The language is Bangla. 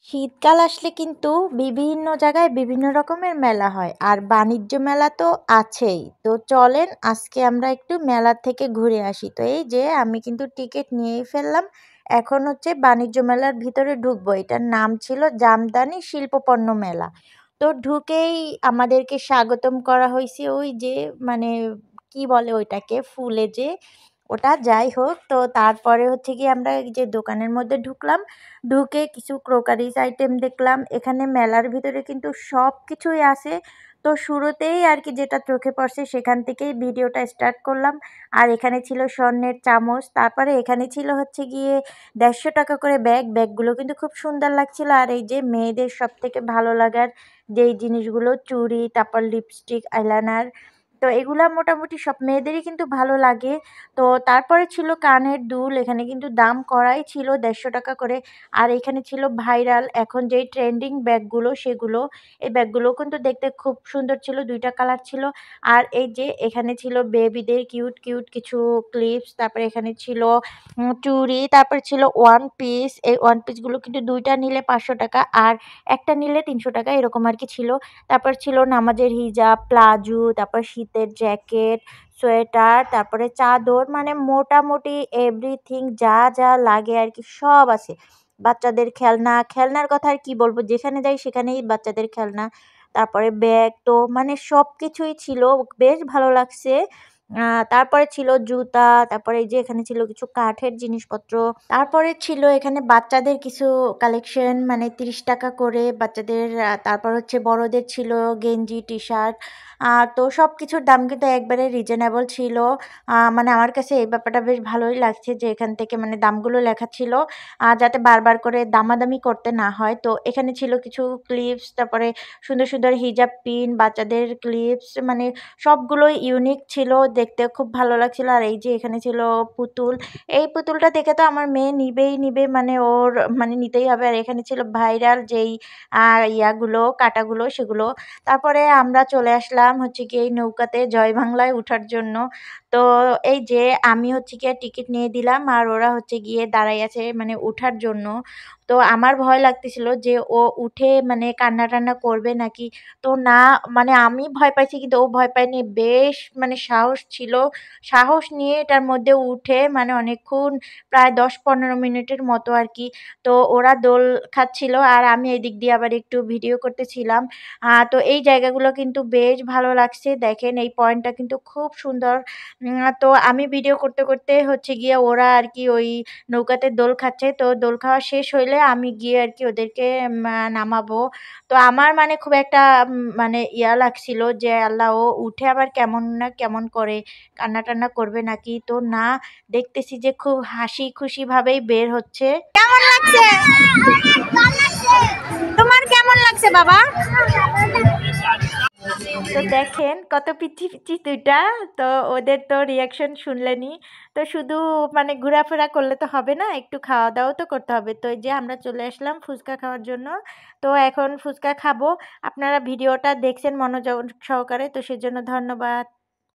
শীতকাল আসলে কিন্তু বিভিন্ন জায়গায় বিভিন্ন রকমের মেলা হয় আর বাণিজ্য মেলা তো আছেই। তো চলেন আজকে আমরা একটু মেলা থেকে ঘুরে আসি। তো এই যে আমি কিন্তু টিকিট নিয়েই ফেললাম। এখন হচ্ছে বাণিজ্য মেলার ভিতরে ঢুকবো। এটার নাম ছিল জামদানি শিল্পপণ্য মেলা। তো ঢুকেই আমাদেরকে স্বাগতম করা হয়েছে ওই যে মানে কি বলে ওইটাকে ফুলে যে ওটা যাই হোক। তো তারপরে হচ্ছে গিয়ে আমরা এই যে দোকানের মধ্যে ঢুকলাম। ঢুকে কিছু ক্রোকারিজ আইটেম দেখলাম। এখানে মেলার ভিতরে কিন্তু সব কিছুই আছে। তো শুরুতেই আর কি যেটা চোখে পড়ছে সেখান থেকেই ভিডিওটা স্টার্ট করলাম। আর এখানে ছিল স্বর্ণের চামচ। তারপরে এখানে ছিল হচ্ছে গিয়ে ৳১৫০ করে ব্যাগ। ব্যাগগুলো কিন্তু খুব সুন্দর লাগছিল। আর এই যে মেয়েদের সবথেকে ভালো লাগার যেই জিনিসগুলো চুড়ি, তারপর লিপস্টিক, আইলাইনার। তো এগুলা মোটামুটি সব মেয়েদেরই কিন্তু ভালো লাগে। তো তারপরে ছিল কানের দুল। এখানে কিন্তু দাম করাই ছিল ৳১৫০ করে। আর এখানে ছিল ভাইরাল এখন যেই ট্রেন্ডিং ব্যাগগুলো সেগুলো। এই ব্যাগগুলো কিন্তু দেখতে খুব সুন্দর ছিল। ২ টা কালার ছিল। আর এই যে এখানে ছিল বেবিদের কিউট, কিউট কিছু ক্লিপস। তারপরে এখানে ছিল চুড়ি, তারপরে ছিল ওয়ান পিস। এই ওয়ান পিসগুলো কিন্তু ২ টা নিলে ৳৫০০ আর একটা নিলে ৳৩০০ এরকম আরকি ছিল। তারপর ছিল নামাজের হিজাব, প্লাজো, তারপর শীতের জ্যাকেট, সোয়েটার, তারপরে চাদর মানে মোটামুটি এভরিথিং যা, যা লাগে আরকি সব আছে। বাচ্চাদের খেলনা, খেলনার কথা আর কি বলব? যেখানে যাই সেখানেই বাচ্চাদের খেলনা। তারপরে ব্যাগ তো মানে সবকিছুই ছিল। বেশ ভালো লাগছে। আ তারপরে ছিল জুতা, তারপরে এই যে এখানে ছিল কিছু কাঠের জিনিসপত্র। তারপরে ছিল এখানে বাচ্চাদের কিছু কালেকশন মানে ৳৩০ করে বাচ্চাদের তারপর হচ্ছে বড়দের ছিল গেঞ্জি, টি-শার্ট। তো সবকিছুর দাম কিন্তু একবারে রিজনেবল ছিল। মানে আমার কাছে এই ব্যাপারটা বেশ ভালোই লাগছে যে এখান থেকে মানে দামগুলো লেখা ছিল যাতে বারবার করে দামাদামি করতে না হয়। তো এখানে ছিল কিছু ক্লিপস, তারপরে সুন্দর, সুন্দর হিজাব পিন, বাচ্চাদের ক্লিপস মানে সবগুলোই ইউনিক ছিল। দেখতে খুব ভালো লাগছিল। আর এই যে এখানে ছিল পুতুল। এই পুতুলটা দেখে তো আমার মেয়ে নিবেই নিবে মানে ওর মানে নিতেই হবে। আর এখানে ছিল ভাইরাল যেই আ ইয়াগুলো কাঁটাগুলো সেগুলো। তারপরে আমরা চলে আসলাম হচ্ছে গিয়ে এই নৌকাতে জয় বাংলায় উঠার জন্য। তো এই যে আমি হচ্ছে গিয়ে টিকিট নিয়ে দিলাম আর ওরা হচ্ছে গিয়ে দাঁড়ায় আছে মানে উঠার জন্য। তো আমার ভয় লাগতেছিল যে ও উঠে মানে কান্না-টান্না করবে নাকি। তো না মানে আমি ভয় পাইছি কিন্তু ও ভয় পায়নি। বেশ মানে সাহস ছিল। সাহস নিয়ে এটার মধ্যে উঠে মানে অনেকক্ষণ প্রায় ১০-১৫ মিনিটের মতো আরকি। তো ওরা দোল খাচ্ছিল আর আমি এদিক দিয়ে আবার একটু ভিডিও করতেছিলাম। তো এই জায়গাগুলো কিন্তু বেশ ভালো লাগছে। দেখেন এই পয়েন্টটা কিন্তু খুব সুন্দর। তো আমি ভিডিও করতে, করতে হচ্ছে গিয়ে ওরা আরকি ওই নৌকাতে দোল খাচ্ছে। তো দোল খাওয়া শেষ হইলে আমি গিয়ে আরকি ওদেরকে নামাবো। তো আমার মানে খুব একটা মানে ইয়া লাগছিল যে আল্লাহ ও উঠে আবার কেমন না কেমন করে, কান্না-টান্না করবে নাকি? তো না দেখতেছি যে খুব হাসি খুশি ভাবেই বের হচ্ছে। কেমন লাগছে? তোমার কেমন লাগছে বাবা? তো দেখেন কত পিচ্চি, পিচ্চি ২ টা। তো ওদের তো রিঅ্যাকশন শুনলেনই। তো শুধু মানে ঘোরাফেরা করলে তো হবে না, একটু খাওয়া-দাওয়াও তো করতে হবে। তো এই যে আমরা চলে আসলাম ফুচকা খাওয়ার জন্য। তো এখন ফুচকা খাবো। আপনারা ভিডিওটা দেখছেন মনোযোগ সহকারে তো সেজন্য ধন্যবাদ।